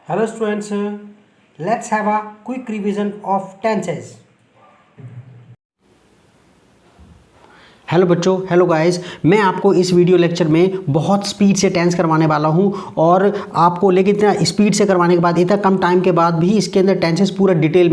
Hello students, let's have a quick revision of tenses. Hello बच्चों, hello guys, मैं आपको इस वीडियो लेक्चर में बहुत स्पीड से टेंस करवाने वाला हूं और आपको लेकिन इतना स्पीड से करवाने के बाद इतना कम टाइम के बाद भी इसके अंदर टेंसेस पूरा डिटेल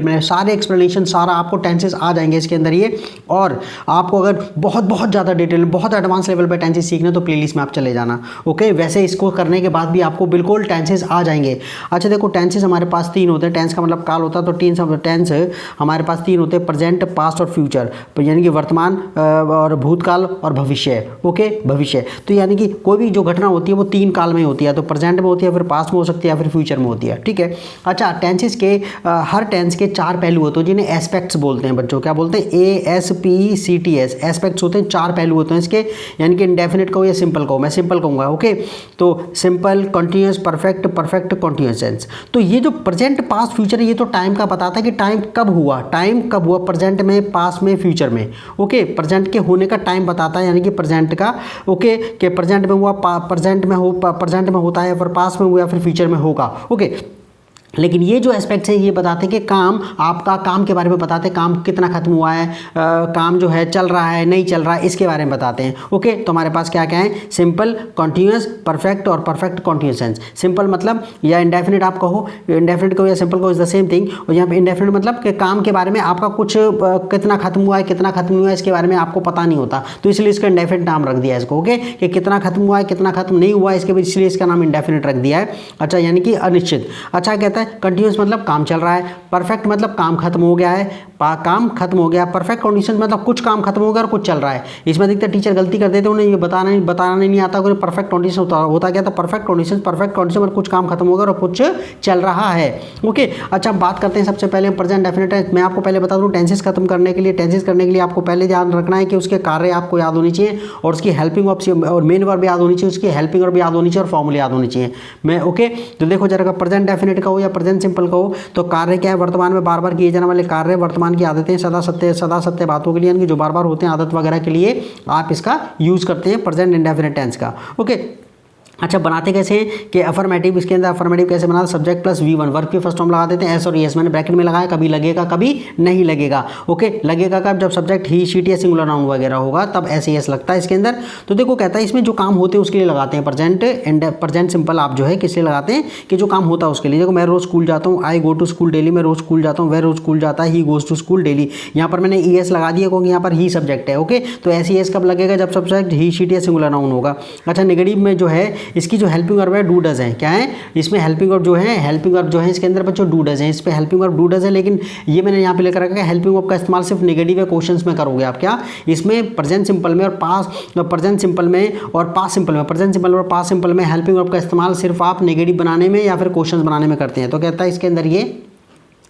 में सारे एक्सप्लेनेशन सारा आपको टेंसेस आ जाएंगे इसके अंदर ये। और आपको अगर बहुत ज़्यादा डिटेल बहुत एडवांस लेवल पर टेंसेस सीखना तो प्लेलिस्ट में आप चले जाना। ओके, वैसे इसको करने के बाद भी आपको बिल्कुल टेंसेस आ जाएंगे। अच्छा देखो, टेंसेस हमारे पास तीन होते हैं। टेंस का मतलब काल होता है, तो टेंस हमारे पास तीन होते हैं, प्रेजेंट, पास्ट और फ्यूचर, यानी कि वर्तमान और भूतकाल और भविष्य। ओके, भविष्य तो यानी कि कोई भी जो घटना होती है वो तीन काल में होती है, तो प्रेजेंट में होती है, फिर पास्ट में हो सकती है, फिर फ्यूचर में होती है। ठीक है। अच्छा, टेंसेस के हर टेंस के चार पहलू होते हैं जिन्हें एस्पेक्ट्स बोलते हैं बच्चों। क्या बोलते हैं? ASPECTS एस्पेक्ट्स होते हैं, चार पहलू होते हैं इसके, यानी कि इंडेफिनिट कहो या सिंपल कहो। मैं सिंपल कहूँगा। ओके, तो simple, continuous, perfect, perfect, continuous tense. तो ये जो प्रेजेंट, पास्ट, फ्यूचर है, ये तो टाइम का बताता है कि टाइम कब हुआ प्रेजेंट में, पास्ट में, फ्यूचर में। ओके, प्रेजेंट के होने का टाइम बताता है, यानी कि प्रेजेंट का। ओके, कि प्रेजेंट में हुआ, प्रेजेंट में होता है, फिर पास्ट में हुआ, फिर फ्यूचर में होगा। ओके, लेकिन ये जो एस्पेक्ट्स हैं ये बताते हैं कि काम, आपका काम के बारे में बताते हैं, काम कितना खत्म हुआ है, काम जो है चल रहा है नहीं चल रहा है, इसके बारे में बताते हैं। ओके, तो हमारे पास क्या क्या है? सिंपल, कॉन्टिन्यूस, परफेक्ट और परफेक्ट कॉन्टिन्यूस टेंस। सिंपल मतलब या इंडेफिनिट आप कहो, इंडेफिनिट कहो या सिंपल कहो, इज द सेम थिंग। और यहाँ पे इंडेफिनिट मतलब कि काम के बारे में आपका कुछ कितना खत्म हुआ है, कितना खत्म नहीं हुआ है, इसके बारे में आपको पता नहीं होता, तो इसलिए इसका इंडेफिनिट नाम रख दिया है इसको। ओके, कि कितना खत्म हुआ है, कितना खत्म नहीं हुआ है, इसलिए इसका नाम इंडेफिनिट रख दिया है। अच्छा, यानी कि अनिश्चित। अच्छा, कहता है कंटिन्यूस मतलब काम चल रहा है, परफेक्ट मतलब काम खत्म हो गया है, काम खत्म हो गया, परफेक्ट कंडीशन मतलब कुछ काम खत्म हो गया और कुछ चल रहा है। इसमें अधिकतर टीचर गलती कर देते हैं, उन्हें ये बताना नहीं आता कि परफेक्ट कंडीशन होता क्या था। परफेक्ट कंडीशन मतलब कुछ काम खत्म हो गया और कुछ चल रहा है। ओके, अच्छा बात करते हैं सबसे पहले प्रेजेंट डेफिनेट टेंस। मैं आपको पहले बता दूं, टेंसेस खत्म करने के लिए आपको पहले ध्यान रखना है कि उसके कार्य आपको याद होनी चाहिए और उसकी हेल्पिंग वर्ब और मेन वर्ब याद होनी चाहिए, उसकी हेल्पिंग वर्ब याद होनी चाहिए और फॉर्मूला याद होनी चाहिए। मैं ओके, तो देखो जरा, प्रेजेंट डेफिनेट का हो या प्रेजेंट सिंपल का हो, तो कार्य क्या है? वर्तमान में बार बार किए जाने वाले कार्य, वर्तमान की आदतें, सदा सत्य बातों के लिए, यानी कि जो बार बार होते हैं आदत वगैरह के लिए आप इसका यूज करते हैं प्रेजेंट इंडेफिनिट टेंस का। ओके, अच्छा बनाते कैसे हैं कि अफर्मेटिव, इसके अंदर अफर्मेटिव कैसे बनाते? सब्जेक्ट प्लस V1, वर्ब के फर्स्ट फॉर्म लगा देते हैं एस और एस, मैंने ब्रैकेट में लगाया, कभी लगेगा कभी नहीं लगेगा। ओके, लगेगा कब? जब सब्जेक्ट ही, शीट या सिंगुलर नाउन वगैरह होगा तब ऐसे एस लगता है इसके अंदर। तो देखो कहता है इसमें जो काम होते हैं उसके लिए लगाते हैं प्रेजेंट सिंपल। आप जो है किस लिए लगाते हैं? कि जो काम होता है उसके लिए। देखो, मैं रोज स्कूल जाता हूँ, आई गो टू स्कूल डेली, मैं रोज स्कूल जाता हूँ, वह रोज स्कूल जाता है, he goes to school daily. यहाँ पर मैंने ES लगा दिया क्योंकि यहाँ पर ही सब्जेक्ट है। ओके, तो ऐसे एस कब लगेगा? जब सब्जेक्ट ही, शीट या सिंगुलर नाउन होगा। अच्छा, नेगेटिव में जो है इसकी जो हेल्पिंग डू डज है, क्या है इसमें? हेल्पिंग वर्ब जो है इसके अंदर बच्चों डू डज है, इस पे हेल्पिंग वर्ब डू डज है। लेकिन ये मैंने यहाँ पे लेकर रखा है, हेल्पिंग वर्ब का इस्तेमाल सिर्फ नेगेटिव या क्वेश्चंस में करोगे आप। क्या इसमें? प्रेजेंट सिंपल में और पास्ट सिंपल और पास्ट सिंपल में हेल्पिंग वर्ब का इस्तेमाल सिर्फ आप नेगेटिव बनाने में या फिर क्वेश्चंस बनाने में करते हैं। तो कहता है इसके अंदर ये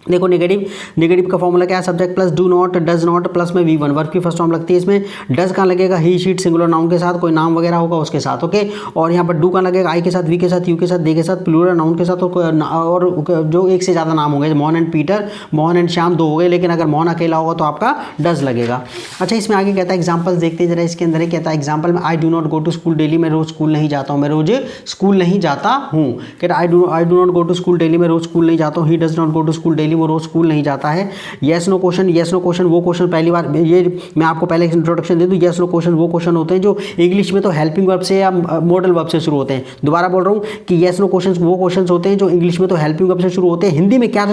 देखो, नेगेटिव का फॉर्मूला क्या है? Subject plus do not, does not plus में V1, वर्ब की फर्स्ट फॉर्म लगती है इसमें। डज कहाँ लगेगा? ही, शीट, सिंगुलर नाउन के साथ, कोई नाम वगैरह होगा उसके साथ। ओके, और यहाँ पर डू कहाँ लगेगा? आई के साथ, वी के साथ, यू के साथ, दे के साथ, प्लूरल नाउन के साथ, और जो एक से ज़्यादा नाम होंगे, Mohan and Peter, Mohan and Shyam दो हो गए, लेकिन अगर मोहन अकेला होगा तो आपका डज लगेगा। अच्छा, इसमें आगे कहता है एग्जाम्पल्स देखते हैं जरा। इसके अंदर कहता है एग्जाम्पल में, I do not go to school daily, मैं रोज स्कूल नहीं जाता हूँ, मैं रोज स्कूल नहीं जाता हूँ। कहता है I do not go to school daily, मैं रोज स्कूल नहीं जाता हूँ। He does not go to school daily, वो रोज स्कूल नहीं जाता है। यस नो क्वेश्चन वो क्वेश्चन, पहली बार ये मैं आपको पहले इंट्रोडक्शन दे दूं। यस नो क्वेश्चन वो क्वेश्चन होते हैं जो इंग्लिश में तो हेल्पिंग वर्ब से या मॉडल वर्ब से शुरू होते हैं। दोबारा बोल रहा हूं कि यस नो क्वेश्चन वो क्वेश्चन होते हैं जो इंग्लिश में तो हेल्पिंग वर्ब से शुरू होते हैं। हिंदी में क्या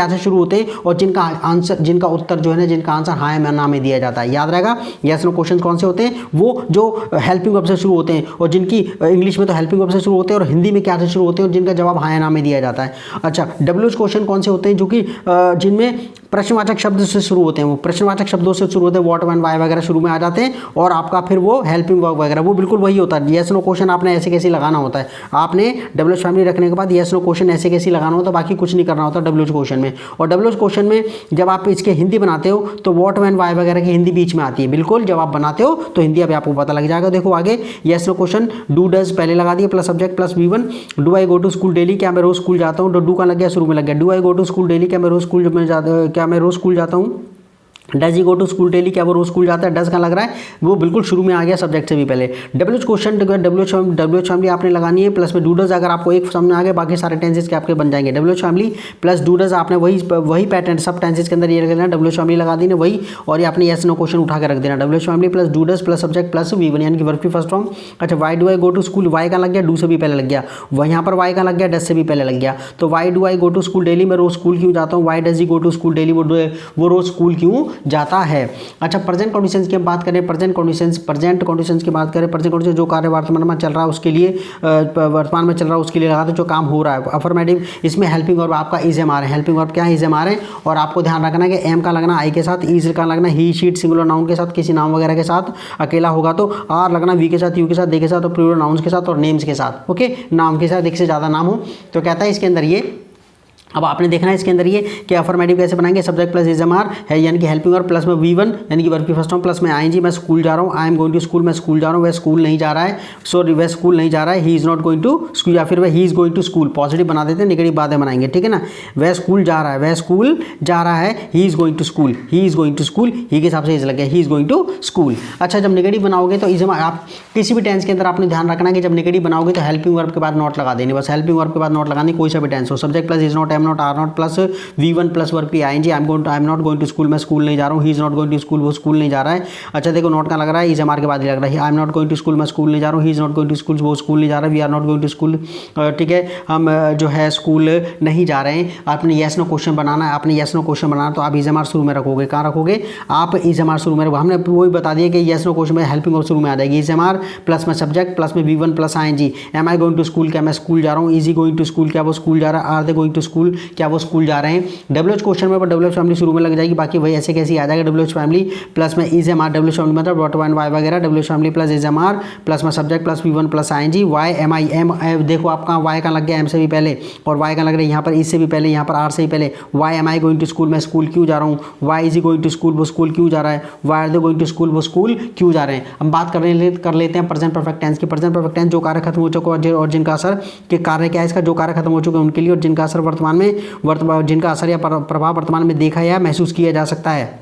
से शुरू होते हैं? और जिनका उत्तर जो है ना, जिनका आंसर हाँ या ना में दिया जाता है। याद रहेगा, यस नो क्वेश्चन कौन से होते हैं? वो जो हेल्पिंग वर्ब से शुरू होते हैं और जिनकी इंग्लिश में तो हेल्पिंग वर्ब से शुरू होते हैं और हिंदी में क्या से शुरू होते हैं और जिनका जवाब हाँ या ना में दिया जाता है। अच्छा, WH क्वेश्चन कौन से होते हैं? जो कि जिनमें प्रश्नवाचक शब्द से शुरू होते हैं, वो प्रश्नवाचक शब्दों से शुरू होते हैं, व्हाट, व्हेन, व्हाई वगैरह शुरू में आ जाते हैं, और आपका फिर वो हेल्पिंग वर्ब वगैरह वो बिल्कुल वही होता है। यस नो क्वेश्चन आपने ऐसे कैसे लगाना होता है, आपने WH फैमिली रखने के बाद यस नो क्वेश्चन ऐसे कैसे लगाना होता है, बाकी कुछ नहीं करना होता WH क्वेश्चन में। और WH क्वेश्चन में जब आप इसके हिंदी बनाते हो तो व्हाट, व्हेन, व्हाई वगैरह की हिंदी बीच में आती है। बिल्कुल, जब आप बनाते हो तो हिंदी अभी आपको पता लग जाएगा। देखो आगे, yes no question do does पहले लगा दिया, plus subject plus V1। Do I go to school daily, क्या मैं रोज स्कूल जाता हूँ? डू का लग गया, शुरू में लग गया। Do I go to school daily, क्या मैं रोज स्कूल जाता हूँ? Does he go to school daily, क्या वो रोज स्कूल जाता है? डज का लग रहा है वो बिल्कुल शुरू में आ गया सब्जेक्ट से भी पहले। डब्ल्यूएच क्वेश्चन डब्ल्यूएच फैमिली आपने लगानी है, प्लस में डूडज अगर आपको एक सामने आ गया बाकी सारे टेंसेज के आपके बन जाएंगे। डब्ल्यूएच फैमिली प्लस डूडज आपने वही पैटर्न सब टेंसेज के अंदर ये रख देना, डब्ल्यूएच फैमिली लगा देना वही, और ये आपने यस नो क्वेश्चन उठा के रख देना। WH family plus do does plus subject plus V one, यानी कि वर्ब की फर्स्ट फॉर्म। अच्छा, why do I go to school, why का लग गया, डू से भी पहले लग गया, वह यहाँ पर वाई का लग गया, डज से भी पहले लग गया। तो why do I go to school daily, मैं रोज स्कूल क्यों जाता हूँ? Why does he go to school daily, वो रोज स्कूल क्यों जाता है। अच्छा, प्रेजेंट कंडीशंस की हम बात करें, प्रेजेंट कंडीशंस की बात करें, प्रेजेंट कंडीशन जो कार्य वर्तमान में चल रहा है उसके लिए, वर्तमान में चल रहा है उसके लिए लगा दो, जो काम हो रहा है। अफर्मेटिव, इसमें हेल्पिंग वर्ब आपका इज एम आ रहा है, हेल्पिंग वर्ब क्या है? इज एम आ रहे हैं। और आपको ध्यान रखना है कि एम का लगना आई के साथ, इज का लगना ही शीट सिंगुलर नाउन के साथ, किसी नाम वगैरह के साथ, अकेला होगा तो आर लगना वी के साथ, यू के साथ, दे के साथ, और प्लूरल नाउन्स के साथ और नेम्स के साथ। ओके, नाम के साथ एक से ज़्यादा नाम हो तो कहता है इसके अंदर ये। अब आपने देखना है इसके अंदर ये कि अफर्मेटिव कैसे बनाएंगे, subject plus is am are है, यानी कि हेल्पिंग वर्ब प्लस में वी वन, यानी कि वर्ब की फर्स्ट फॉर्म, प्लस में आईएनजी, मैं स्कूल जा रहा हूँ, I am going to school, मैं स्कूल जा रहा हूँ, वह स्कूल नहीं जा रहा है, सॉरी वह स्कूल नहीं जा रहा है, he is not going to school, या फिर वह he is going to school, positive बना देते हैं, नेगेटिव बातें बनाएंगे, ठीक है ना। वह स्कूल जा रहा है, वह स्कूल जा रहा है, he is going to school, he is going to school, he के हिसाब से इज लग गया, he is going to school. अच्छा, जब नेगेटिव बनाओगे तो इज आप किसी भी टेंस के अंदर आपने ध्यान रखना है कि जब नेगेटिव बनाओगे तो हेल्पिंग वर्ब के बाद नॉट लगा देनी, बस हेल्पिंग वर्ब के बाद नॉट लगानी, कोई सा भी टेंस हो, subject plus is not, am not, are not plus V1 plus verb की ING, I am not going to school, मैं स्कूल नहीं जा रहा हूँ, he is not going to school, वो स्कूल नहीं जा रहा है। अच्छा देखो, नॉट का लग रहा है, इज एम आर के बाद ही लग रहा है, I am not going to school, मैं स्कूल नहीं जा रहा हूँ, he is not going to school, वो स्कूल नहीं जा रहा है, we are not going to school, ठीक है, हम जो है स्कूल नहीं जा रहे हैं। आपने येस नो क्वेश्चन बनाना है, आपने येस नो क्वेश्चन बनाना तो आप इज एम आर शुरू में रखोगे, कहाँ रखोगे आप? इज एम आर शुरू में रखोगे। हमने वही बता दिया कि येस नो क्वेश्चन में हेल्पिंग वर्ब शुरू में आ जाएगी, इज एम आर प्लस में सब्जेक्ट प्लस में V1 plus ING. Am I going to school, क्या मैं स्कूल जा रहा हूँ? Is he going to school, क्या वो स्कूल जा रहा है? Are they going to school, क्या वो स्कूल जा रहे हैं? डब्ल्यूएच क्वेश्चन में डब्ल्यूएच फैमिली शुरू में लग जाएगी, बाकी वही ऐसे कैसे आ जाएगा, डब्ल्यूएच फैमिली प्लस में is am are, W H family मतलब डॉट वन वाई वगैरह, W H family plus is am are plus में subject plus V1 plus ING, why am I, am देखो आपका वाई का लग गया एम से भी पहले, और वाई का लग रहा है यहाँ पर इससे भी पहले, यहाँ पर आर से ही पहले। Why am I going to school, मैं स्कूल क्यों जा रहा हूँ? Why is he going to school, वो स्कूल क्यों जा रहा है? Why are they going to school, वो स्कूल क्यों जा रहे हैं? हम बात कर लेते हैं प्रेजेंट परफेक्ट टेंस की। प्रेजेंट परफेक्ट टेंस जो कार्य खत्म हो चुका है और जिनका असर के कार्य क्या है इसका, जो कार्य खत्म हो चुके हैं उनके लिए, और जिनका असर वर्तमान में जिनका असर या प्रभाव वर्तमान में देखा या महसूस किया जा सकता है।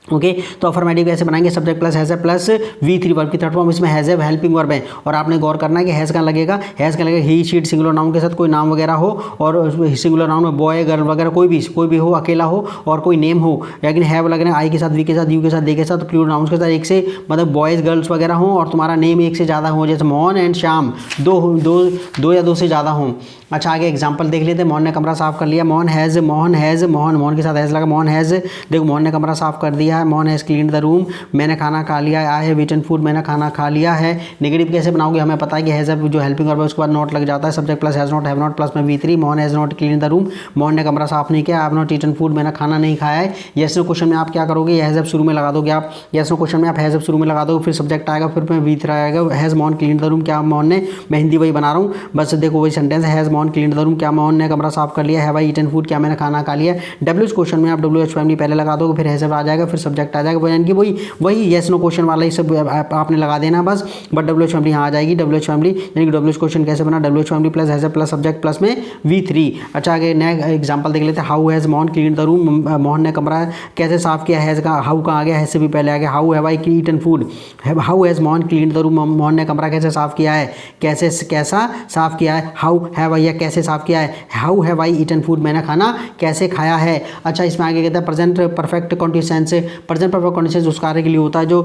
ओके, तो अफर्मेटिव कैसे बनाएंगे, subject plus has plus V3 verb की थर्ड फॉर्म, इसमें हैज़ हेल्पिंग वर्ब है, और आपने गौर करना है कि हैज़ का लगेगा, ही शीट सिंगुलर नाउन के साथ कोई नाम वगैरह हो, और सिंगुलर नाउन में बॉय गर्ल वगैरह कोई भी हो, अकेला हो और कोई नेम हो, लेकिन हैव लगना आई के साथ, वी के साथ, यू के साथ, दे के साथ, प्लूरल नाउन्स के साथ एक से, मतलब बॉयज़ गर्ल्स वगैरह हो, और तुम्हारा नेम एक से ज़्यादा हो, जैसे मोहन एंड श्याम, दो या दो से ज़्यादा हों। अच्छा, आगे एग्जाम्पल देख लेते हैं। मोहन ने कमरा साफ कर लिया, मोहन के साथ हैज़ लगा, मोहन हैज़, देखो मोहन ने कमरा साफ कर दिया है, Mohan has clean the room, मैंने खाना खा लिया है, आई हैव ईटन फूड, मैंने खाना खा लिया है। नेगेटिव कैसे बनाओगे, हमें पता है कि हैज़ जो हेल्पिंग वर्ब है उसके बाद नॉट लग जाता है, subject plus has not, have not plus में V3, Mohan has not clean the room, Mohan ने कमरा साफ नहीं किया, I have not eaten food, मैंने खाना नहीं खाया है। यस नो क्वेश्चन में आप क्या करोगे, हैज़ शुरू में लगा दोगे आप, यस नो क्वेश्चन में आप हैज़ शुरू में लगा दोगे, फिर सब्जेक्ट आएगा, फिर V3 आएगा, has Mohan clean the room, क्या मोहन ने, मैं हिंदी वही बना रहा हूँ बस, देखो वही सेंटेंस है, has Mohan clean the room, क्या मोहन ने कमरा साफ कर लिया, हैव आई ईटन फूड, क्या मैंने खाना खा लिया। डब्ल्यूएच क्वेश्चन में आप डब्ल्यूएच फैमिली पहले लगा दोगे, फिर हैज़ आ जाएगा, फिर सब्जेक्ट आ जाएगा, यानी कि वही येस नो क्वेश्चन वाला ही सब आपने लगा देना बस, बट डब्ल्यूएच फैमिली यहाँ आ जाएगी, डब्ल्यूएच फैमिली, यानी कि डब्ल्यूएच क्वेश्चन कैसे बना, WH family plus has plus subject plus में V3। अच्छा, आगे नेक्स्ट एग्जांपल देख लेते हैं। How has Mohan clean the room, Mohan ने कमरा कैसे साफ किया, हैज़ का हाउ का आ गया, हैज़ से भी पहले आ गया, how have I eaten food, how has Mohan clean the room, Mohan ने कमरा कैसे साफ किया है, कैसा साफ किया है, हाउ हैव आई, कैसे साफ किया है, how have I eaten food, मैंने खाना कैसे खाया है। अच्छा, इसमें आगे कहता है present perfect conditions, present perfect conditions उस कार्य के लिए होता है जो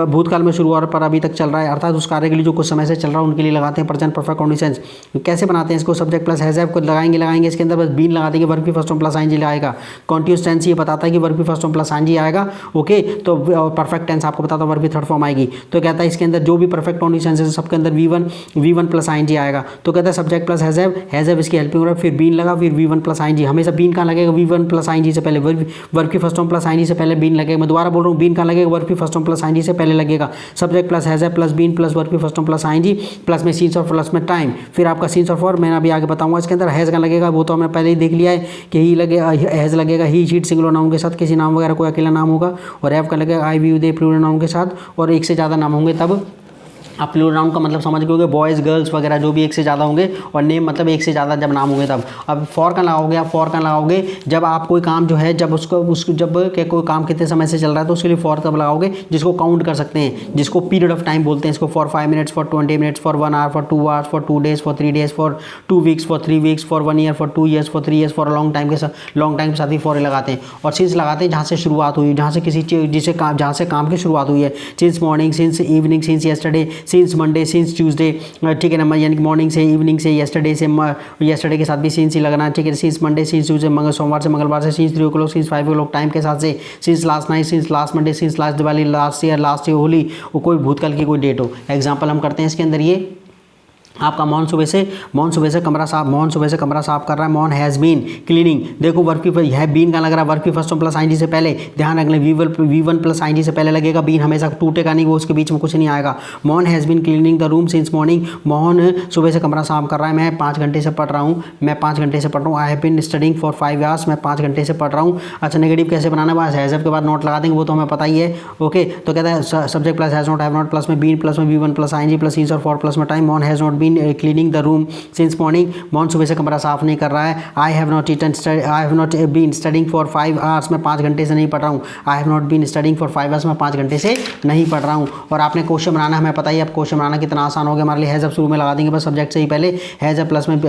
भूतकाल में शुरू और पर अभी तक चल रहा है, अर्थात उस कार्य के लिए जो कुछ समय से चल रहा है उनके लिए लगाते हैं प्रेजेंट परफेक्ट कंडीशंस। कैसे बनाते हैं इसको, सब्जेक्ट प्लस हैज़ को लगाएंगे, इसके अंदर बस बीन लगा देंगे, वर्ब की फर्स्ट फॉर्म प्लस आईएनजी आएगा। कॉन्टिन्यूअस टेंस ये बताता है कि वर्ब की फर्स्ट फॉर्म प्लस आईएनजी आएगा। ओके, तो परफेक्ट टेंस आपको बताता है वर्ब की थर्ड फॉर्म आएगी। तो कहता है इसके अंदर जो भी परफेक्ट कंडीशंस है सबके अंदर V1 प्लस आईएनजी आएगा। तो कहता है सब्जेक्ट प्लस हैज़ इसकी हेल्पिंग वर्ब, फिर बीन लगा, फिर V1 प्लस आईएनजी। हमेशा बीन कहाँ लगेगा, V1 प्लस आईएनजी से पहले, वर्ब की फर्स्ट फॉर्म प्लस आईएनजी से पहले बीन लगेगा। मैं दोबारा बोल रहा हूँ, बीन कहाँ लगेगा, वर्ब की फर्स्ट फॉर्म प्लस आईएनजी से पहले लगेगा। Subject plus has plus been plus verb की first form plus ING plus में सीन्स और प्लस में टाइम, फिर आपका सीन्स और फॉर मैंने अभी आगे बताऊंगा। इसके अंदर हैज़ का लगेगा, वो तो हमने पहले ही देख लिया है कि ही लगेगा, हैज़ लगेगा ही शीट सिंगुलर नाउन के साथ, किसी नाम वगैरह कोई अकेला नाम होगा, और हैव का लगेगा आई वी दे प्लूरल नाउन के साथ, और एक से ज़्यादा नाम होंगे तब आप प्लूरल का मतलब समझ गए, बॉयज़ गर्ल्स वगैरह जो भी एक से ज़्यादा होंगे, और नेम मतलब एक से ज़्यादा जब नाम होंगे तब। अब फॉर का लगाओगे, आप फॉर का लगाओगे जब आप कोई काम जो है जब जब कोई काम कितने समय से चल रहा है तो उसके लिए फॉर तब लगाओगे जिसको काउंट कर सकते हैं, जिसको पीरियड ऑफ टाइम बोलते हैं, इसको for 5 minutes, for 20 minutes, for 1 hour, for 2 hours, for 2 days, for 3 days, for 2 weeks, for 3 weeks, for 1 year, for 2 years, for 3 years, for long time के साथ ही फॉर लगाते हैं। और सिंस लगाते हैं जहाँ से शुरुआत हुई, जहाँ से किसी चीज़ जिसे काम जहाँ से काम की शुरुआत हुई है, since morning, since evening, since yesterday, since Monday, since Tuesday, ठीक है ना, यानी कि मॉर्निंग से, इवनिंग से, येस्टरडे से, येस्टरडे के साथ भी सिंस ही लगना, ठीक है, सिंस मंडे, सिंस ट्यूसडे, सोमवार से मंगलवार से, since 3 o'clock, since 5 o'clock time के साथ से, since last night, since last Monday, since last Diwali, last year, last year Holi, कोई भूतकाल की कोई डेट हो। एग्जाम्पल हम करते हैं इसके अंदर, ये आपका मोहन सुबह से कमरा साफ कर रहा है। मोहन हैज़ बीन क्लीनिंग, देखो वर्क की है बीन का लग रहा है, वर्क की फर्स्ट प्लस आईएनजी से पहले, ध्यान रखना V1 प्लस आईएनजी से पहले लगेगा, बीन हमेशा टूटेगा नहीं, वो उसके बीच में कुछ नहीं आएगा। Mohan has been cleaning the room since morning, Mohan सुबह से कमरा साफ कर रहा है। मैं 5 घंटे से पढ़ रहा हूँ, I have been studying for 5 hours, मैं 5 घंटे से पढ़ रहा हूँ। अच्छा, नेगेटिव कैसे बनाना है, बस हैज़ के बाद नोट लगा देंगे, वो तो हमें पता ही है। ओके, तो कहता है subject plus has not, have not plus में बीन प्लस में V1 plus ING plus since और फॉर प्लस में time. Mohan has not been cleaning the room since morning, Mohan सुबह से कमरा साफ नहीं कर रहा है। I have not been studying for 5 hours, मैं 5 घंटे से नहीं पढ़ रहा हूँ। I have not been studying for 5 hours, मैं 5 घंटे से नहीं पढ़ रहा हूँ। और आपने क्वेश्चन बनाना हमें पता ही, अब क्वेश्चन बनाना कितना आसान हो गया हमारे लिए। हैज़ अब शुरू में लगा देंगे बस सब्जेक्ट से ही पहले, हैज़ प्लस में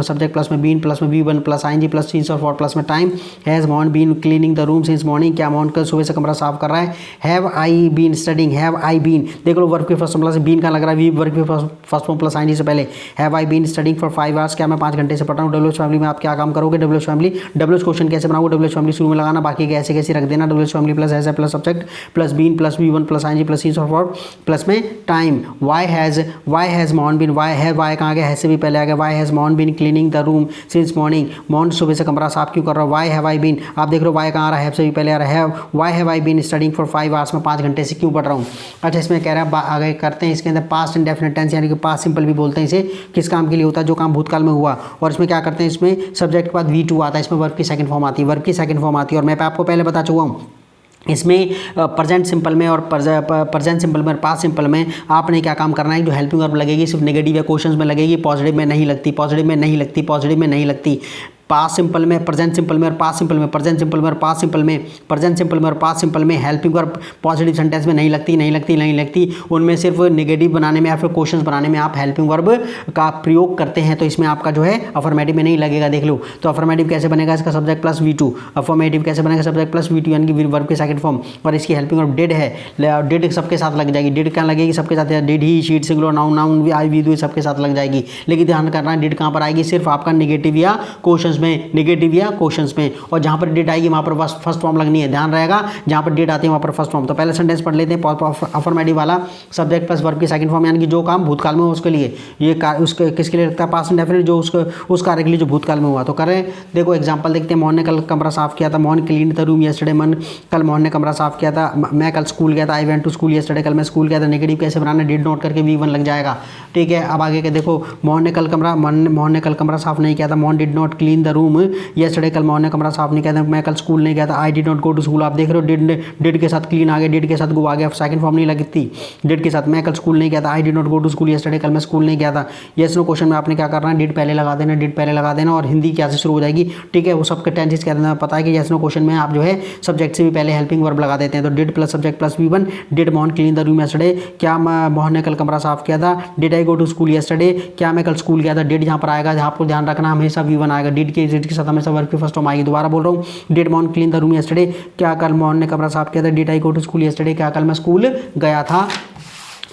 सब्जेक्ट प्लस में बीन प्लस में V1 plus ING plus since और फॉर प्लस में time. Has Mohan been cleaning the room since morning, क्या मोहन कल सुबह से कमरा साफ कर रहा है। Have I been studying, have I been, देख लो वर्ब के फर्स्ट प्लस बीन का लग रहा है, वर्ब के फर्स्ट फॉर्म प्लस आईएनजी से पहले। Have I been studying for 5 hours, क्या मैं 5 घंटे से पढ़ रहा हूँ। डब्ल्यूएच फैमिली में आप क्या काम करोगे, डब्ल्यूएच क्वेश्चन कैसे बनाओगे, डब्ल्यूएच फैमिली शुरू में लगाना, बाकी के ऐसे कैसे रख देना। WH family plus has plus subject plus been plus V1 plus ING plus since और फॉर प्लस में time. Why has Mohan been, why कहाँ गया, हैज़ से भी पहले आ गया। Why has Mohan been cleaning the room since morning, Mohan सुबह से कमरा साफ क्यों कर रहा है। वाई हैव आई बीन, आप देख रहे हो वाई कहाँ आ रहा है, हैव से भी पहले आ रहा है। Why have I been studying for 5 hours, में 5 घंटे से क्यों पढ़ रहा हूँ। अच्छा, इसमें कह रहा है आगे करते हैं, इसके अंदर पास्ट इंडेफिनिट टेंस यानी कि पास्ट सिंपल भी बोलते हैं इसे, किस काम के लिए होता है, जो काम भूतकाल में हुआ। और इसमें क्या करते हैं, इसमें सब्जेक्ट के बाद V2 आता है, इसमें वर्ब की सेकंड फॉर्म आती है, और मैं आपको पहले बता चुका हूँ इसमें प्रेजेंट सिंपल में और प्रेजेंट सिंपल में और पास्ट सिंपल में आपने क्या काम करना है, जो हेल्पिंग वर्ब लगेगी सिर्फ नेगेटिव या क्वेश्चंस में लगेगी, पॉजिटिव में नहीं लगती। पास्ट सिंपल में, प्रेजेंट सिंपल में और पास्ट सिंपल में, प्रेजेंट सिंपल में और पास्ट सिंपल में, प्रेजेंट सिंपल में और पास्ट सिंपल में हेल्पिंग वर्ब पॉजिटिव सेंटेंस में नहीं लगती। उनमें सिर्फ नेगेटिव बनाने में या फिर क्वेश्चंस बनाने में आप हेल्पिंग वर्ब का प्रयोग करते हैं, तो इसमें आपका जो है अफर्मेटिव में नहीं लगेगा। देख लो, तो अफर्मेटिव कैसे बनेगा, इसका सब्जेक्ट प्लस V2, अफर्मेटिव कैसे बनेगा, सब्जेक्ट प्लस V2 यानी कि वर्ब की सेकंड फॉर्म, और इसकी हेल्पिंग वर्ब डिड है, डिड सबके साथ लग जाएगी। डिड क्या लगेगी, सबके साथ, did he, she, singular, noun, I, we, सबके साथ लग जाएगी। लेकिन ध्यान करना है डिड कहाँ पर आएगी, सिर्फ आपका नेगेटिव या क्वेश्चंस में, क्वेश्चंस में, और जहां पर डिड आएगी वहां पर बस फर्स्ट फॉर्म लगनी है। ध्यान रहेगा, जहां पर डिड आती है वहां पर फर्स्ट फॉर्म। तो पहले सेंटेंस पढ़ लेते हैं, अफर्मेटिव वाला, सब्जेक्ट प्लस वर्ब की सेकंड फॉर्म यानी कि जो काम भूतकाल में हो उसके लिए, ये उसके किसके लिए लगता है, पास्ट इंडेफिनिट, जो उस कार्य के लिए जो भूतकाल में हुआ। तो करें, देखो एग्जांपल देखते हैं। मोहन ने कल कमरा साफ किया था, Mohan clean the room yesterday, कल मोहन ने कमरा साफ किया था। मैं कल स्कूल गया था, I went to school yesterday, कल मैं स्कूल गया था। नेगेटिव कैसे बनाना, डिड नोट करके V1 लग जाएगा, ठीक है। अब आगे के देखो, मोहन ने कल कमरा साफ नहीं किया था, Mohan did not clean the room yesterday, कल मोहन ने कमरा साफ नहीं किया था। मैं कल स्कूल नहीं गया था, I did not go to school, आप देख रहे हो डिड के साथ क्लीन आ गया, डिड के साथ गो आ गया, सेकंड फॉर्म नहीं लगती डिड के साथ। मैं कल स्कूल नहीं गया था, I did not go to school yesterday, कल मैं स्कूल नहीं गया था। यस नो क्वेश्चन में आपने क्या करना है, डिड पहले लगा देना, और हिंदी क्या से शुरू हो जाएगी, ठीक है। वो सबके टेंसेस क्या देना पता है कि यस नो क्वेश्चन में आप जो है सब्जेक्ट से भी पहले हेल्पिंग वर्ब लगा देते हैं। तो did plus subject plus V1, did Mohan clean the room yesterday, क्या मोहन ने कल कमरा साफ किया था। Did I go to school yesterday, क्या मैं कल स्कूल गया था। डिड जहाँ पर आएगा, जहाँ आपको ध्यान रखना हमेशा V1 आएगा, डिड के साथ हमेशा वर्ब की फर्स्ट फॉर्म आएगी। दोबारा बोल रहा हूँ, did Mohan clean the room yesterday, क्या कल मोहन ने कमरा साफ किया था। Did I go to school yesterday, क्या कल मैं स्कूल गया था।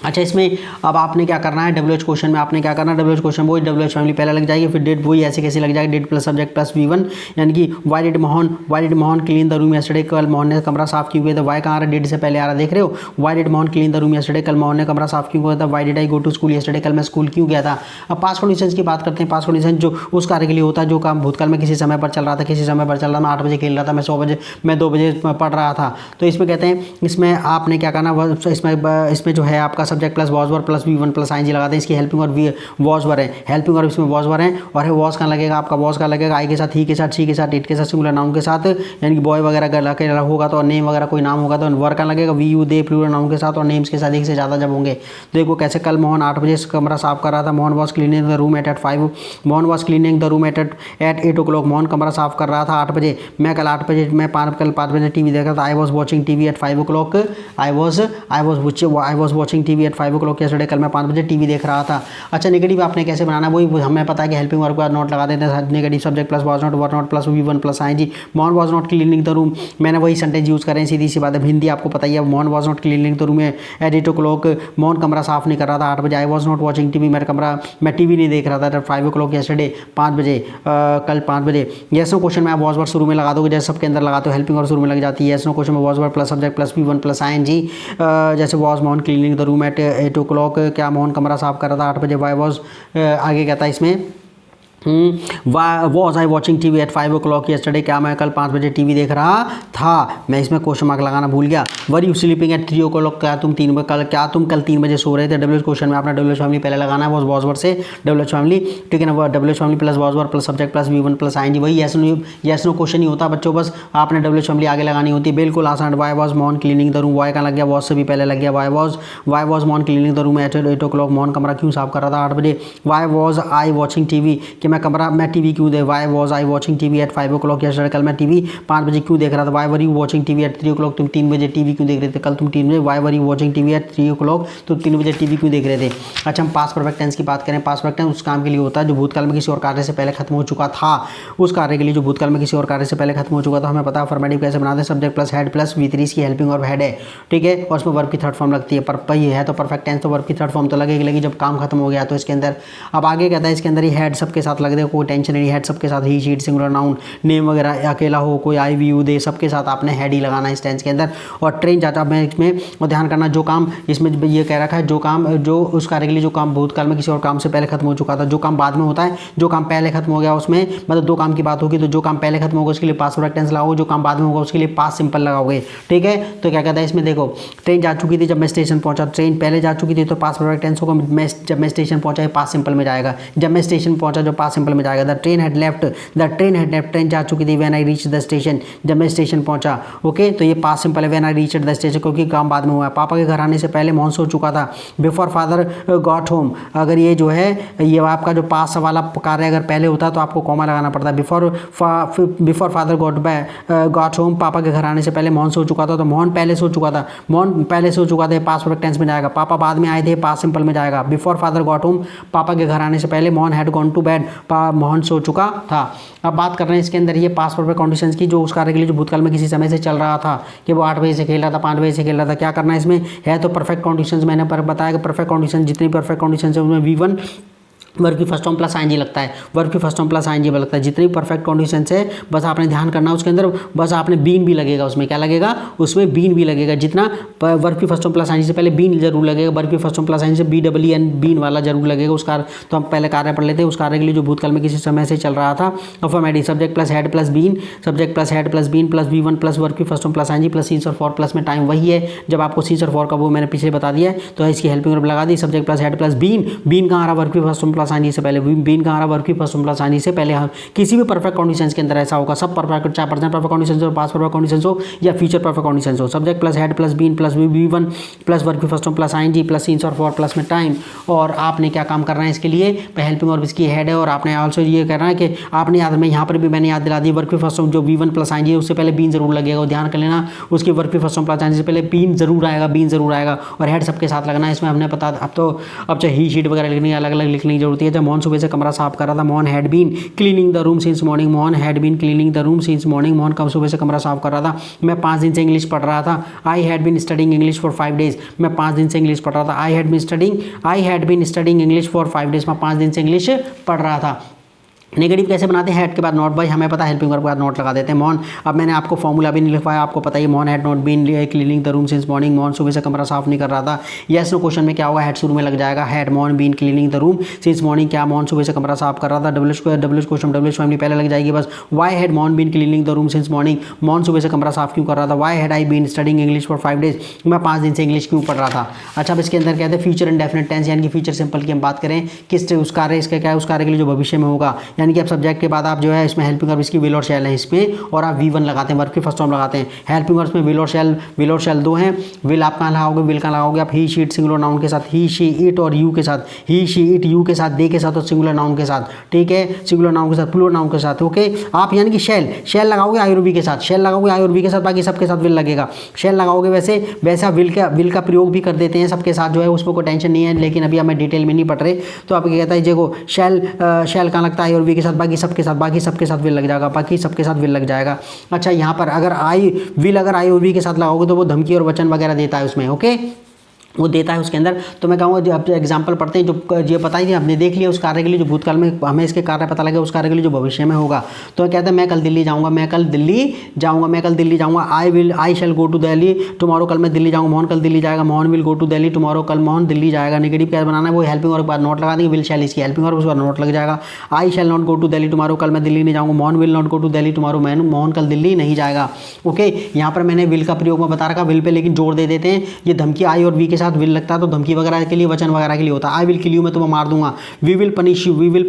अच्छा, इसमें अब आपने क्या करना है, डब्ल्यूएच क्वेश्चन में आपने क्या करना है, डब्ल्यूएच क्वेश्चन वही डब्ल्यूएच फैमिली पहले लग जाएगी, फिर डिड वही ऐसे कैसे लग जाएगी, did plus subject plus V1 यानी कि Y did Mohan clean the room yesterday, कल मोहन ने कमरा साफ क्यों किया था। वाई कहाँ आ रहा है, डिड से पहले आ रहा है, देख रहे हो। Why did Mohan clean the room yesterday, कल मोहन ने कमरा साफ क्यों किया था। Why did I go to school yesterday, कल मैं स्कूल क्यों गया था। अब पास्ट कंडीशंस की बात करते हैं। पास्ट कंडीशन जो उस कार्य के लिए होता है जो काम भूतकाल में किसी समय पर चल रहा था, मैं 8 बजे खेल रहा था, मैं 100 बजे, मैं 2 बजे पढ़ रहा था। तो इसमें कहते हैं, इसमें आपने क्या करना, इसमें जो है आपका subject plus was were plus V1 plus ING लगाते हैं। इसकी हेल्पिंग और वॉज वर है, हेल्पिंग और इसमें वॉज वर है। और है वॉज कहाँ लगेगा आपका, वॉज कहाँ लगेगा, आई के साथ, ही के साथ, शी के साथ, इट के साथ, सिंगुलर नाउन के साथ, यानी कि बॉय वगैरह का होगा तो, नेम वगैरह कोई नाम होगा तो वर कहाँ लगेगा, we you they plural noun के साथ, और नेम्स के साथ एक से ज़्यादा जब होंगे। देखो कैसे, कल मोहन 8 बजे कमरा साफ कर रहा था। Mohan was cleaning the room eight 5। Mohan was cleaning the room at 8 o'clock। Mohan कमरा साफ कर रहा था 8 बजे। मैं कल 8 बजे, मैं कल 5 बजे टीवी देख रहा था। I was watching TV at 5 o'clock। I was watching TV at 5 o'clock yesterday। कल मैं 5 बजे टीवी देख रहा था। अच्छा, नेगेटिव आपने कैसे बनाना, वही हमें पता है कि हेल्पिंग वर्ब का नोट लगा देते हैं। Negative subject plus was not, were not plus V1 plus ING. Mohan was not cleaning the room, मैंने वही सेंटेंस यूज़ करें, सीधी सी बात है, हिंदी आपको पता ही है। Mohan was not cleaning the room at 8 o'clock। Mohan कमरा साफ नहीं कर रहा था 8 बजे। I was not watching TV, मैं टीवी नहीं देख रहा था 5 o'clock yesterday, 5 बजे, कल 5 बजे। येस नो क्वेश्चन में आप वॉज वर्ड शुरू में लगा दोगे, जैसे सबके अंदर लगाते हो, हेल्पिंग और शुरू में लग जाती है। येस नो क्वेश्चन में was word plus subject plus V1 plus ING. जैसे was Mohan cleaning the room at 8 o'clock, क्या मोहन कमरा साफ कर रहा था 8 बजे। वाई वॉज, आगे कहता है इसमें, was I watching TV at 5 o'clock yesterday, क्या मैं कल 5 बजे टीवी देख रहा था। मैं इसमें क्वेश्चन मार्क लगाना भूल गया। Were you sleeping at 3 o'clock, क्या तुम कल 3 बजे सो रहे थे। डब्ल्यू क्वेश्चन में आपने डब्ल्यू फैमिली पहले लगाना है, वॉज वर्ड से डब्ल्यू फैमिली, ठीक है ना। W family plus was word plus subject plus V1 plus ING, वही येस नो क्वेश्चन ही होता बच्चों, बस आपने डब्ल्यू फैमिली आगे लगानी होती है, बिल्कुल आसान। Why was Mohan cleaning the room, why कहाँ लग गया, वॉज से भी पहले लग गया। Why was Mohan cleaning the room at 8 o'clock, Mohan कमरा क्यों साफ कर रहा था 8 बजे। Why was I watching TV, कि मैं टीवी क्यों दे। Why was I watching TV at 5 o'clock yesterday, कल मैं टीवी 5 बजे क्यों देख रहा था। Why were you watching TV eight 3 o'clock, तुम 3 बजे टीवी क्यों देख रहे थे कल, तुम 3 बजे। Why were you watching TV eight 3 o'clock, तुम 3 बजे टीवी क्यों देख रहे थे। अच्छा, हम पास्ट परफेक्ट टेंस की बात करें। पास्ट परफेक्ट टेंस उस काम के लिए होता है जो भूतकाल में किसी और कार्य से पहले खत्म हो चुका था। उस कार्य के लिए जो भूतकाल में किसी और कार्य से पहले खत्म हो चुका था, हमें पता है अफर्मेटिव कैसे बनाते हैं। Subject plus had plus V3 इसकी हेल्पिंग और हेड है, ठीक है, और उसमें वर्ब की थर्ड फॉर्म लगती है। पर ये है तो परफेक्ट टेंस, तो वर्ब की थर्ड फॉर्म तो लगेगी जब काम खत्म हो गया तो इसके अंदर। अब आगे कहता है इसके अंदर ही हेड सबके साथ लग दे, कोई टेंशन नहीं, हेड सबके साथ, ही शीट सिंगुलर नाउन, नेम वगैरह अकेला हो, कोई आई वी यू दे, सबके साथ आपने हेड ही लगाना है इस टेंस के अंदर। और ट्रेन जाता मैं इसमें, और ध्यान करना जो काम इसमें ये कह रखा है, जो काम जो उस कार्य के लिए जो काम भूतकाल में किसी और काम से पहले खत्म हो चुका था, जो काम बाद में होता है, जो काम पहले खत्म हो गया उसमें, मतलब दो काम की बात होगी तो जो काम पहले खत्म होगा उसके लिए पास्ट परफेक्ट टेंस लगाओगे, जो काम बाद में होगा उसके लिए पास्ट सिंपल लगाओगे, ठीक है। तो क्या कहता है इसमें, देखो ट्रेन जा चुकी थी जब मैं स्टेशन पहुंचा, ट्रेन पहले जा चुकी थी तो पास्ट परफेक्ट टेंस होगा, जब मैं स्टेशन पहुंचा पास्ट सिंपल में जाएगा, जब मैं स्टेशन पहुंचा जो पास्ट सिंपल में जाएगा। The train had left, train जा चुकी थी when I reach the station, जब मैं स्टेशन पहुंचा, ओके। तो ये पास्ट सिंपल है, when I reach the station, क्योंकि काम बाद में हुआ है। पापा के घर आने से पहले मोहन सो चुका था, बिफोर फादर गॉट होम। अगर ये जो है ये आपका जो पास्ट वाला कार्य अगर पहले होता तो आपको कॉमा लगाना पड़ता है। बिफोर फादर गॉट होम, पापा के घर आने से पहले मोहन सो चुका था, तो मोहन पहले सो चुका था, मोहन पहले सो चुका था, पास्ट परफेक्ट टेंस में जाएगा। पापा बाद में आए थे, पास्ट सिंपल में जाएगा। बिफोर फादर गॉट होम, पापा के घर आने से पहले Mohan had gone to bed, Mohan सो चुका था। अब बात कर रहे हैं इसके अंदर ये पास्ट परफेक्ट कंडीशंस की, जो उस कार्य के लिए जो भूतकाल में किसी समय से चल रहा था, कि वो 8 बजे से खेल रहा था, 5 बजे से खेल रहा था। क्या करना है इसमें, है तो परफेक्ट कंडीशंस, मैंने बताया कि परफेक्ट कंडीशन जितनी परफेक्ट कंडीशन है उसमें V1 वर्ब की फर्स्ट फॉर्म प्लस आईएनजी लगता है, वर्ब की फर्स्ट फॉर्म प्लस आईएनजी लगता है। जितनी परफेक्ट कंडीशन है बस आपने ध्यान करना उसके अंदर, बस आपने बीन भी लगेगा उसमें, क्या लगेगा उसमें, बीन भी लगेगा। जितना वर्ब की फर्स्ट फॉर्म प्लस आईएनजी से पहले बीन जरूर लगेगा, वर्ब की फर्स्ट फॉर्म प्लस आईएनजी से BEEN बीन वाला जरूर लगेगा। उस कार्य तो हम पहले कार्य पढ़ लेते हैं, उस कार्य के लिए जो भूतकाल में किसी समय से चल रहा था। Affirmative subject plus had plus been, subject plus had plus been plus V1 plus verb की first form plus ING plus since और फॉर प्लस में टाइम वही है जब आपको सीन्स और फॉर का वो मैंने पीछे बता दिया है, तो इसकी हेल्पिंग वर्ब लगा दी। Subject plus had plus been, been कहाँ आ रहा, वर्ब की फर्स्ट फॉर्म प्लस आईएनजी से पहले, बीन कहाँ रहा, वर्ब की फर्स्ट फॉर्म प्लस आईएनजी से पहले। हम किसी भी परफेक्ट कंडीशंस के अंदर ऐसा होगा, सब परफेक्ट, चाहे प्रेजेंट परफेक्ट कंडीशंस हो, पास्ट परफेक्ट कंडीशंस हो या फ्यूचर परफेक्ट कंडीशंस हो। Subject plus had plus been plus V1 plus verb की first form plus ING plus since और फॉर प्लस में टाइम। और आपने क्या काम करना है इसके लिए, हेल्पिंग वर्ब इसकी हेड है, और आपने ऑल्सो ये करना है कि आपने याद में यहाँ पर भी मैंने याद दिला दी, वर्ब की फर्स्ट फॉर्म जो V1 प्लस आईएनजी है उससे पहले बीन जरूर लगेगा, और ध्यान कर लेना उसकी वर्ब की फर्स्ट फॉर्म प्लस आईएनजी से पहले बीन जरूर आएगा, बीन जरूर आएगा, और हेड सबके साथ लगना है। इसमें हमने पता अब चाहे ही शीट वगैरह लिखनी अलग अलग लिखने की जरूरत है। जब मोहन सुबह से कमरा साफ कर रहा था, Mohan had been cleaning the room since morning, Mohan had been cleaning the room since morning, Mohan कब सुबह से कमरा साफ कर रहा था, मैं 5 दिन से इंग्लिश पढ़ रहा था। I had been studying English for 5 days, मैं 5 दिन से इंग्लिश पढ़ रहा था। I had been studying English for 5 days, मैं 5 दिन से इंग्लिश पढ़ रहा था। नेगेटिव कैसे बनाते हैं, हैड के बाद नॉट, भाई हमें पता है हेल्पिंग वर्ब के बाद नॉट लगा देते हैं। मॉन, अब मैंने आपको फॉर्मूला भी नहीं लिखवाया, आपको पता ही, Mohan had not been cleaning the room since morning, Mohan सुबह से कमरा साफ नहीं कर रहा था। यस नो क्वेश्चन में क्या होगा, हैड शुरू में लग जाएगा, had Mohan been cleaning the room since morning, क्या मॉन सुबह से कमरा साफ कर रहा था। डब्ल्यू क्वेश्चन डब्ल्यू फैमिली पहले लग जाएगी बस। Why had Mohan been cleaning the room since morning, Mohan सुबह से कमरा साफ क्यों कर रहा था। Why had I been studying English for 5 days, मैं 5 दिन से इंग्लिश क्यों पढ़ रहा था। अच्छा, अब इसके अंदर कहते हैं फ्यूचर इंडेफिनिट टेंस, यानी कि फ्यूचर सिंपल की हम बात करें, किस उस कार्य, इसका क्या है, उस कार्य के लिए जो भविष्य में होगा, यानी कि अब सब्जेक्ट के बाद आप जो है इसमें हेल्पिंग वर्ब इसकी विल और शैल है इसमें, और आप V1 लगाते हैं, वर्ब की फर्स्ट फॉर्म लगाते हैं। हेल्पिंग वर्ब्स में विल और शैल दो हैं। विल आप कहाँ लगाओगे, विल कहाँ लगाओगे आप, ही शी इट सिंगुलर नाउन के साथ, ही शी इट और यू के साथ, ही शी इट यू के साथ, दे के साथ और सिंगुलर नाउन के साथ, ठीक है, सिंगुलर नाउन के साथ, प्लूरल नाउन के साथ, ओके। आप यानी कि शैल लगाओगे आई और वी के साथ, शैल लगाओगे आई और वी के साथ, बाकी सबके साथ विल लगेगा। शैल लगाओगे वैसा विल का प्रयोग भी कर देते हैं सबके साथ जो है, उसमें कोई टेंशन नहीं है, लेकिन अभी हमें डिटेल में नहीं पढ़ रहे। तो आप कहता है देखो शैल कहाँ लगता है आई और वी के साथ, बाकी सबके साथ विल लग जाएगा, बाकी सबके साथ विल लग जाएगा। अच्छा, यहाँ पर अगर आई और वी के साथ लगाओगे तो वो धमकी और वचन वगैरह देता है उसमें, ओके, वो देता है उसके अंदर। तो मैं कहूँगा अब एग्जाम्पल पढ़ते हैं, जो ये पता ही हमने देख लिया उस कार्य के लिए जो भूतकाल में, हमें इसके कार्य पता लगे उस कार्य के लिए जो भविष्य में होगा। तो कहते हैं मैं कल दिल्ली जाऊँगा, I shall go to Delhi tomorrow, कल मैं दिल्ली जाऊँगा। मोहन कल दिल्ली जाएगा, Mohan will go to Delhi tomorrow, कल मोहन दिल्ली जाएगा। नेगेटिव क्या बनाना है, वो हेल्पिंग वर्ब के बाद नॉट लगा देंगे, विल शैल इसकी हेल्पिंग वर्ब, उसके बाद नॉट लग जाएगा। I shall not go to Delhi tomorrow, कल मैं दिल्ली नहीं जाऊँगा। Mohan will not go to Delhi tomorrow, Mohan कल दिल्ली नहीं जाएगा, ओके। यहाँ पर मैंने विल का प्रयोग में बता रखा, विल पे लेकिन जोड़ दे देते हैं। ये धमकी आई और वी के साथ विल लगता है तो धमकी वगैरह के लिए, वचन वगैरह के लिए होता है। आई विल किल यू, मैं तुम्हें मार दूंगा। We will punish you, we will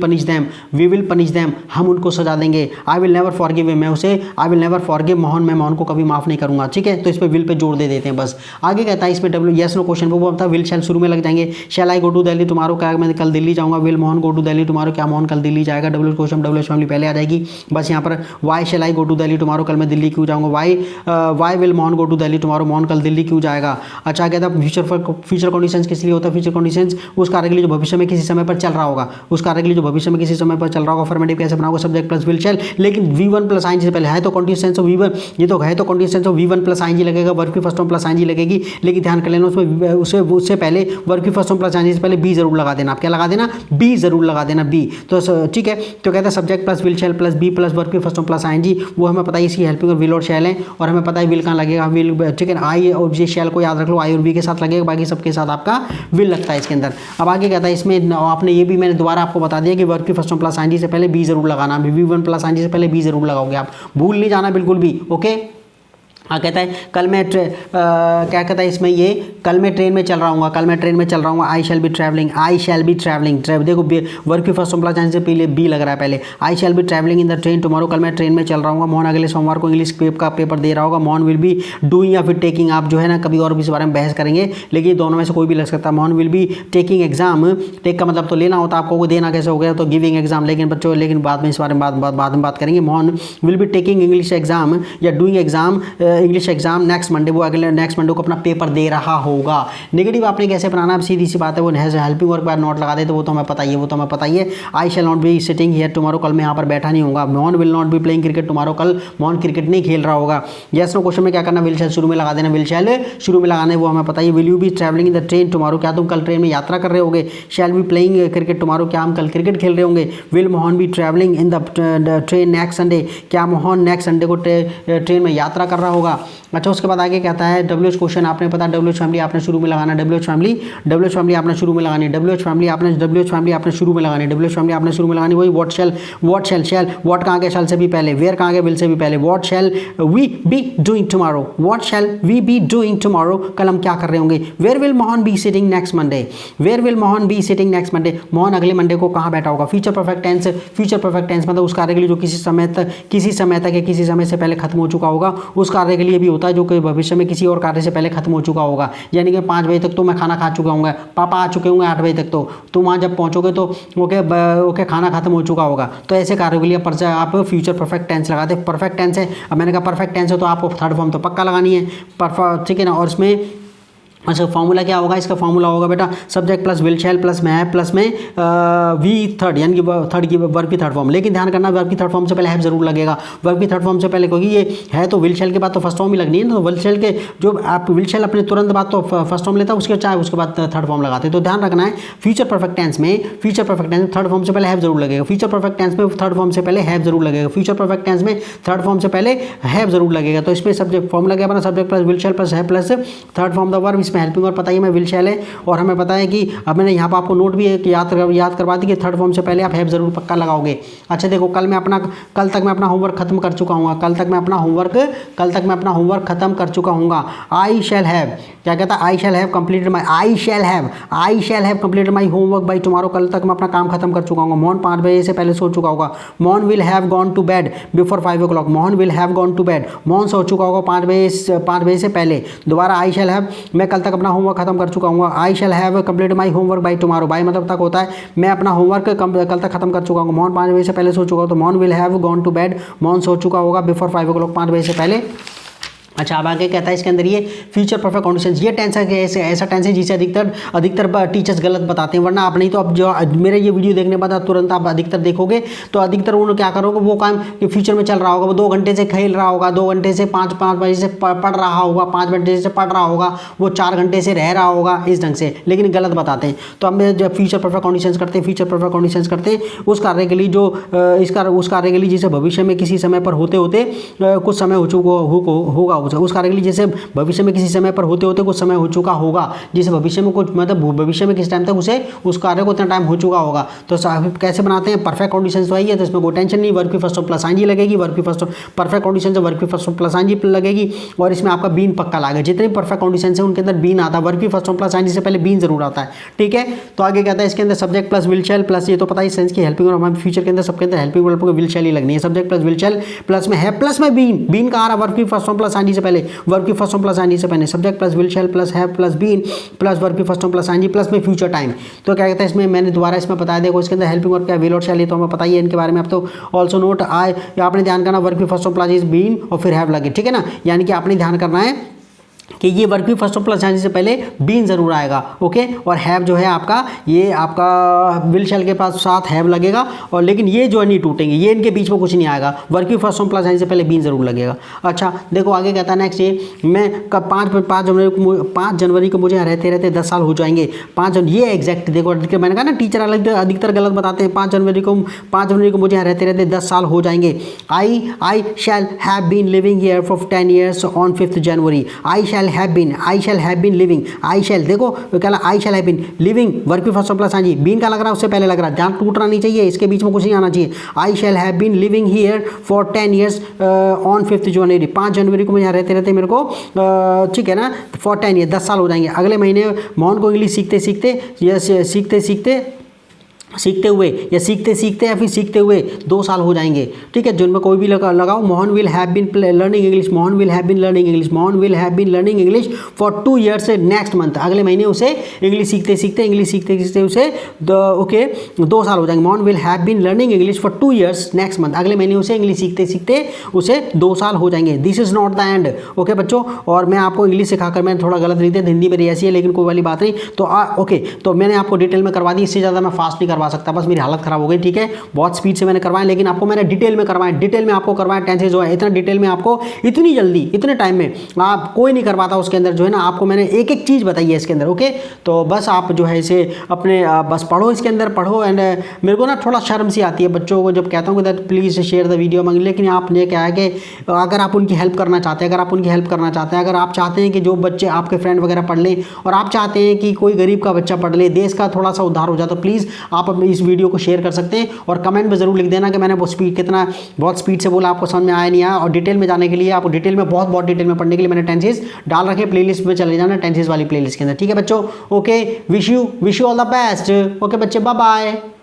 punish them, हम उनको सजा देंगे। I will never forgive, I will never forgive Mohan, मैं मोहन को कभी माफ नहीं करूंगा, ठीक है। तो इस पे विल पे जोड़ दे देते हैं बस। आगे कहता है इसमें डब्ल्यू यस नो क्वेश्चन पे वो होता है, विल शैल शुरू में लग जाएंगे। Shall I go to Delhi tomorrow, क्या मैं कल दिल्ली जाऊंगा। Will Mohan go to Delhi tomorrow, क्या मोहन कल दिल्ली जाएगा। डब्ल्यू क्वेश्चन डब्ल्यू फैमिली पहले आ जाएगी बस। यहाँ पर why shall I go to Delhi tomorrow, कल मैं दिल्ली क्यों जाऊंगा। Why will Mohan go to Delhi tomorrow, Mohan कल दिल्ली क्यों जाएगा। अच्छा, कहता है फ्यूचर कंडीशंस किस लिए होता है, फ्यूचर कंडीशंस उस कार्य के लिए जो भविष्य में किसी समय पर चल रहा होगा, उस कार्य के लिए जो भविष्य में किसी समय पर चल रहा होगा। अफर्मेटिव कैसे बनाओगे, सब्जेक्ट प्लस विल शैल, लेकिन V1 प्लस आईएनजी से पहले है तो कंटीन्यूअस टेंस ऑफ V1, ये तो है तो continuous tense of V1 plus ING लगेगा, वर्ब की फर्स्ट फॉर्म प्लस आईएनजी लगेगी। लेकिन ध्यान कर लेना उसमें उससे पहले वर्ब की फर्स्ट फॉर्म प्लस आईएनजी से पहले बी जरूर लगा देना। आप क्या लगा देना, बी जरूर लगा देना, बी। तो ठीक है, तो कहता है subject plus will shall plus be plus verb की फर्स्ट फॉर्म प्लस आईएनजी, वो हमें पता है इसकी हेल्पिंग और विल और शैल है, और हमें पता है विल कहाँ लगेगा, विल, ठीक है। आई और ये शैल को याद रख लो, आई और वी के साथ लगेगा, बाकी सबके साथ आपका विल लगता है इसके अंदर। अब आगे कहता है इसमें आपने ये भी मैंने दोबारा आपको बता दिया कि वर्ब की फर्स्ट फॉर्म प्लस आईएनजी से पहले बी जरूर लगाना, V1 प्लस आईएनजी से पहले बी जरूर लगाओगे, आप भूल नहीं जाना बिल्कुल भी, ओके। हाँ, कहता है कल मैं क्या कहता है इसमें, ये कल मैं ट्रेन में चल रहा हूँ, आई शैल बी ट्रैवलिंग, देखो वर्ब की फर्स्ट फॉर्म प्लस आईएनजी से पहले बी लग रहा है पहले। I shall be travelling in the train tomorrow, कल मैं ट्रेन में चल रहा हूँ। मोहन अगले सोमवार को इंग्लिश का पेपर दे रहा होगा। मोहन विल बी डूइंग या फिर टेकिंग, आप जो है ना कभी और भी इस बारे में बहस करेंगे, लेकिन दोनों में से कोई भी लग सकता है। Mohan will be taking exam, take का मतलब तो लेना होता है, आपको देना कैसे हो गया, तो गिविंग एग्जाम, लेकिन बच्चों लेकिन बाद में इस बारे में बाद में बात करेंगे। Mohan will be taking English exam या doing exam, English exam next Monday, वो अगले नेक्स्ट मंडे को अपना पेपर दे रहा होगा। नेगेटिव आपने कैसे बनाना, अब सीधी सी बात है, वो हेल्पिंग वर्ब पर नॉट लगा दे, तो वो तो हमें पता ही है, I shall not be sitting here tomorrow, कल मैं यहाँ पर बैठा नहीं होगा। Mohan will not be playing cricket tomorrow, कल मोहन क्रिकेट नहीं खेल रहा होगा। यस नो क्वेश्चन में क्या करना, विल शैल शुरू में लगा देना, विल शैल शुरू में लगाना है, वो हमें पता ही। Will you be travelling in the train tomorrow, क्या तुम कल ट्रेन में यात्रा कर रहे होगे। Shall be playing cricket tomorrow, क्या हम कल क्रिकेट खेल रहे होंगे। Will Mohan be travelling in the train next Sunday, क्या मोहन नेक्स्ट संडे को ट्रेन में यात्रा कर रहा होगा। अच्छा, उसके बाद आगे कहता है डब्ल्यू क्वेश्चन, आपने पता डब्ल्यू फैमिली आपने शुरू में लगाना, डब्ल्यू फैमिली आपने शुरू में लगानी, डब्ल्यू फैमिली आपने शुरू में लगानी, डब्ल्यू फैमिली आपने शुरू में लगानी। वही व्हाट शैल, व्हाट कहाँ के शैल से भी पहले, वेयर कहाँ के विल से भी पहले। What shall we be doing tomorrow, what shall we be doing tomorrow, कल हम क्या कर रहे होंगे। Where will Mohan be sitting next Monday, where will Mohan be sitting next Monday, Mohan अगले मंडे को कहाँ बैठा होगा। फ्यूचर परफेक्ट टेंस मतलब उस कार्य के लिए जो किसी समय तक या किसी समय से पहले खत्म हो चुका होगा, उस कार्य के लिए भी होता है जो कि भविष्य में किसी और कार्य से पहले खत्म हो चुका होगा। यानी कि 5 बजे तक तो मैं खाना खा चुका हूँ, पापा आ चुके होंगे 8 बजे तक, तो तुम वहाँ जब पहुँचोगे तो ओके खाना खत्म हो चुका होगा। तो ऐसे कार्यों के लिए आप फ्यूचर परफेक्ट टेंस लगाते हैं। परफेक्ट टेंस है, अब मैंने कहा परफेक्ट टेंस है तो आपको थर्ड फॉर्म तो पक्का लगानी है, ठीक है ना। और इसमें अच्छा फॉर्मूला क्या होगा, इसका फॉर्मूला होगा बेटा subject plus will shall plus में हैव प्लस में वी थर्ड, यानी कि थर्ड की वर्ब की थर्ड फॉर्म। लेकिन ध्यान करना वर्ब की थर्ड फॉर्म से पहले हैव जरूर लगेगा, वर्ब की थर्ड फॉर्म से पहले, क्योंकि ये है तो विल शैल के बाद तो फर्स्ट फॉर्म ही लगनी है। तो विल शैल के जो आप विल शैल अपने तुरंत बाद तो फर्स्ट फॉर्म लेता है, उसके चाहे उसके बाद थर्ड फॉर्म लगाते हैं। तो ध्यान रखना है फ्यूचर परफेक्ट टेंस में थर्ड फॉर्म से पहले हैव जरूर लगेगा, फ्यूचर परफेक्ट टेंस में थर्ड फॉर्म से पहले हैव जरूर लगेगा, फ्यूचर परफेक्ट टेंस में थर्ड फॉर्म से पहले हैव जरूर लगेगा। तो इसमें सब्जेक्ट फॉर्मूला क्या बना, subject plus will shall plus have plus third form the verb, इसमें हेल्पिंग और पता ही मैं विल शैल है। और हमें पता है कि अब मैंने यहाँ पर आपको नोट भी एक याद करवा दी कि थर्ड फॉर्म से पहले आप हैव जरूर पक्का लगाओगे। अच्छा देखो कल तक मैं अपना होमवर्क खत्म कर चुका हूँ, कल तक मैं अपना होमवर्क खत्म कर चुका हूँगा। आई शैल हैव, क्या कहता है, I shall have completed my homework by tomorrow, कल तक मैं अपना काम खत्म कर चुका हूँ। मोहन 5 बजे से पहले सो चुका होगा। Mohan will have gone to bed before 5 o'clock, Mohan will have gone to bed, Mohan सो चुका होगा 5 बजे से पहले। दोबारा आई शैल हैव, मैं कल तक अपना होमवर्क खत्म कर चुका हूँ। I shall have complete my homework by tomorrow, by मतलब तक होता है मैं अपना होमवर्क कल तक खत्म कर चुका हूँ। मोहन 5 बजे से पहले सो चुका हो, तो Mohan will have gone to bed, Mohan सो चुका होगा बिफोर 5 o'clock, 5 बजे से पहले। अच्छा अब आगे कहता है इसके अंदर ये फ्यूचर परफेक्ट कंडीशंस, ये टेंस है ऐसा टेंस है जिसे अधिकतर टीचर्स गलत बताते हैं। वरना आप नहीं तो अब जो मेरे ये वीडियो देखने के बाद तुरंत आप अधिकतर देखोगे तो अधिकतर उन्होंने क्या करोगे, वो काम फ्यूचर में चल रहा होगा, वो 2 घंटे से खेल रहा होगा, 2 घंटे से 5 बजे से पढ़ रहा होगा, 5 घंटे से पढ़ रहा होगा, वो 4 घंटे से रह रहा होगा, इस ढंग से, लेकिन गलत बताते हैं। तो अब जब फ्यूचर परफेक्ट कंडीशंस करते हैं उस कार्य के लिए जो उस कार्य के लिए जिसे भविष्य में किसी समय पर होते कुछ समय हो चुका होगा, उस कार्य के लिए जैसे भविष्य में किसी समय पर होते कुछ समय हो चुका होगा, जिसे भविष्य में कुछ मतलब भविष्य में किस टाइम तक उसे उस कार्य को इतना टाइम हो चुका होगा। तो कैसे बनाते हैं, परफेक्ट कंडीशंस तो है, तो इसमें कोई टेंशन नहीं, वर्ब की फर्स्ट प्लस आईएनजी लगेगी, वर्ब की फर्स्ट परफेक्ट कंडीशन से वर्ब की फर्स्ट प्लस आईएनजी लगेगी, और इसमें आपका बीन पक्का लगेगा। जितने परफेक्ट कंडीशन है उनके अंदर बीन आता है, वर्ब की फर्स्ट प्लस आईएनजी से पहले बीन जरूर आता है, ठीक है। तो आगे कहता है इसके अंदर subject plus will shall plus, ये तो पता ही सेंस की हेल्पिंग, और हमारे फ्यूचर के अंदर सबके अंदर हेल्पिंग वर्ब को विल शैल ही लगनी है। Subject plus will shall plus में है प्लस में बीन का आ रहा है, वर्ब की फर्स्ट प्लस आईएनजी से पहले, वर्ब की फर्स्ट प्लस आईएनजी से पहले, subject plus will shall plus have plus been plus verb की फर्स्ट प्लस आईएनजी प्लस में फ्यूचर टाइम। तो क्या कहता है इसमें मैंने दोबारा इसमें बताया, देखो इसके अंदर हेल्पिंग वर्ब क्या विल और शैल, तो हमें पता ही है इनके बारे में। अब तो ऑल्सो नोट आए, आपने ध्यान करना वर्ब की फर्स्ट प्लस इज बीन और फिर हैव लगे, ठीक है ना, यानी कि आपने ध्यान करना है कि ये वर्ब की फर्स्ट प्लस आईएनजी से पहले बीन जरूर आएगा, ओके। और हैव जो है आपका ये आपका विल शैल के पास साथ हैव लगेगा, और लेकिन ये जो है नहीं टूटेंगे, ये इनके बीच में कुछ नहीं आएगा, वर्ब की फर्स्ट प्लस आईएनजी से पहले बीन जरूर लगेगा। अच्छा देखो आगे कहता है नेक्स्ट, ये मैं कब 5 जनवरी को मुझे रहते रहते 10 साल हो जाएंगे। 5 जनवरी ये एग्जैक्ट देखो, मैंने कहा ना टीचर अधिकतर गलत बताते हैं। 5 जनवरी को मुझे रहते रहते 10 साल हो जाएंगे। I shall have been living here for 10 years on 5th January। I shall have been living, I shall देखो क्या I shall have been living, verb की फर्स्ट प्लस आईएनजी, बीन का लग रहा है उससे पहले लग रहा है, ध्यान टूटना नहीं चाहिए, इसके बीच में कुछ नहीं आना चाहिए। I shall have been living here for 10 years on 5th January, 5 जनवरी को मुझे रहते रहते मेरे को ठीक है ना फॉर 10 years 10 साल हो जाएंगे। अगले महीने मोहन को इंग्लिश सीखते हुए या फिर सीखते हुए 2 साल हो जाएंगे, ठीक है। जिनमें कोई भी लगाओ, Mohan will have been learning English, Mohan will have been learning English for 2 years next month, अगले महीने उसे इंग्लिश सीखते उसे ओके 2 साल हो जाएंगे। Mohan will have been learning English for 2 years next month, अगले महीने उसे इंग्लिश सीखते उसे 2 साल हो जाएंगे। This is not the end, okay बच्चों। और मैं आपको इंग्लिश सिखाकर मैंने थोड़ा गलत लिख दिया, हिंदी मेरी ऐसी है, लेकिन कोई वाली बात नहीं। तो ओके, तो मैंने आपको डिटेल में करवा दी, इससे ज़्यादा मैं फास्ट नहीं करवा सकता, बस मेरी हालत खराब हो गई, ठीक है। बहुत स्पीड से मैंने करवाया, लेकिन आपको मैंने डिटेल में आपको करवाया टेंसेज जो है, इतना डिटेल में आपको इतनी जल्दी इतने टाइम में आप कोई नहीं करवाता। उसके अंदर जो है ना आपको मैंने एक एक चीज़ बताई है इसके अंदर, ओके। तो बस आप जो है इसे अपने बस पढ़ो, इसके अंदर पढ़ो। एंड मेरे को ना थोड़ा शर्म सी आती है बच्चों को जब कहता हूँ कि प्लीज़ शेयर द वीडियो, लेकिन आपने क्या है कि अगर आप उनकी हेल्प करना चाहते हैं, अगर आप चाहते हैं कि जो बच्चे आपके फ्रेंड वगैरह पढ़ लें, और आप चाहते हैं कि कोई गरीब का बच्चा पढ़ ले, देश का थोड़ा सा उद्धार हो जाए, तो प्लीज़ आप अपने इस वीडियो को शेयर कर सकते हैं। और कमेंट में ज़रूर लिख देना कि मैंने बहुत स्पीड से बोला, आपको समझ में आया नहीं आया। और डिटेल में जाने के लिए, आपको डिटेल में बहुत डिटेल में पढ़ने के लिए मैंने टेंसेस डाल रखे, प्लेलिस्ट में चले जाना, टेंसेस वाली प्लेलिस्ट के अंदर, ठीक है बच्चों। Okay, wish you all the best, okay बच्चे, बाय बाय।